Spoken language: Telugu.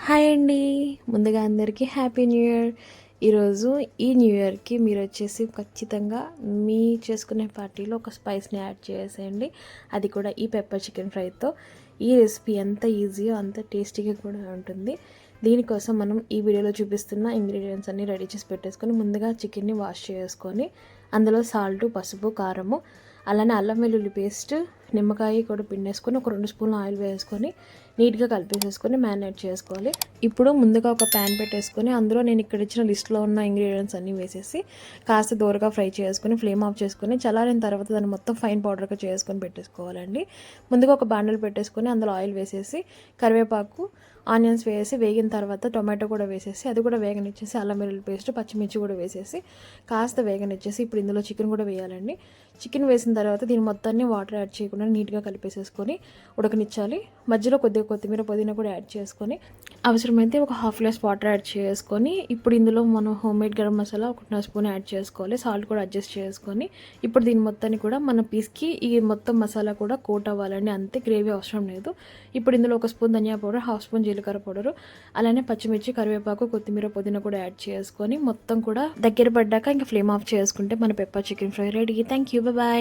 హాయ్ అండి. ముందుగా అందరికీ హ్యాపీ న్యూ ఇయర్. ఈరోజు ఈ న్యూ ఇయర్కి మీరు వచ్చేసి ఖచ్చితంగా మీ చేసుకునే పార్టీలో ఒక స్పైస్ని యాడ్ చేసేయండి. అది కూడా ఈ పెప్పర్ చికెన్ ఫ్రైతో. ఈ రెసిపీ ఎంత ఈజీయో అంత టేస్టీగా కూడా ఉంటుంది. దీనికోసం మనం ఈ వీడియోలో చూపిస్తున్న ఇంగ్రీడియంట్స్ అన్నీ రెడీ చేసి పెట్టేసుకొని ముందుగా చికెన్ని వాష్ చేసుకొని అందులో సాల్టు, పసుపు, కారము, అలానే అల్లం వెల్లుల్లి పేస్ట్, నిమ్మకాయ కూడా పిండేసుకొని ఒక 2 స్పూన్లు ఆయిల్ వేసుకొని నీట్గా కలిపేసేసుకొని మ్యారినేట్ చేసుకోవాలి. ఇప్పుడు ముందుగా ఒక ప్యాన్ పెట్టేసుకొని అందులో నేను ఇక్కడ ఇచ్చిన లిస్ట్లో ఉన్న ఇంగ్రీడియంట్స్ అన్నీ వేసేసి కాస్త దూరగా ఫ్రై చేసుకొని ఫ్లేమ్ ఆఫ్ చేసుకొని చల్లారిన తర్వాత దాన్ని మొత్తం ఫైన్ పౌడర్గా చేసుకొని పెట్టేసుకోవాలండి. ముందుగా ఒక బాండల్ పెట్టేసుకొని అందులో ఆయిల్ వేసేసి కరివేపాకు, ఆనియన్స్ వేసి వేగిన తర్వాత టొమాటో కూడా వేసేసి అది కూడా వేగనిచ్చేసి అల్లం వెల్లుల్లి పేస్ట్, పచ్చిమిర్చి కూడా వేసేసి కాస్త వేగనిచ్చేసి ఇప్పుడు ఇందులో చికెన్ కూడా వేయాలండి. చికెన్ వేసిన తర్వాత దీని మొత్తాన్ని వాటర్ యాడ్ చేయకుండా నీట్గా కలిపేసేసుకొని ఉడకనిచ్చాలి. మధ్యలో కొద్దిగా కొత్తిమీర, పుదీనా కూడా యాడ్ చేసుకొని అవసరమైతే ఒక హాఫ్ గ్లాస్ వాటర్ యాడ్ చేసుకొని ఇప్పుడు ఇందులో మనం home made garam masala 1 spoon add చేసుకోవాలి. సాల్ట్ కూడా అడ్జస్ట్ చేసుకొని ఇప్పుడు దీని మొత్తాన్ని కూడా మన పీస్కి ఈ మొత్తం మసాలా కూడా కోట్ అవ్వాలండి. అంతే, గ్రేవీ అవసరం లేదు. ఇప్పుడు ఇందులో 1 స్పూన్ ధనియా పౌడర్, హాఫ్ స్పూన్ జీలకర్ర పౌడరు, అలానే పచ్చిమిర్చి, కరివేపాకు, కొత్తిమీర, పుదీనా కూడా యాడ్ చేసుకొని మొత్తం కూడా దగ్గర పడ్డాక ఇంకా ఫ్లేమ్ ఆఫ్ చేసుకుంటే మన pepper chicken fry ready. Thank you. Bye.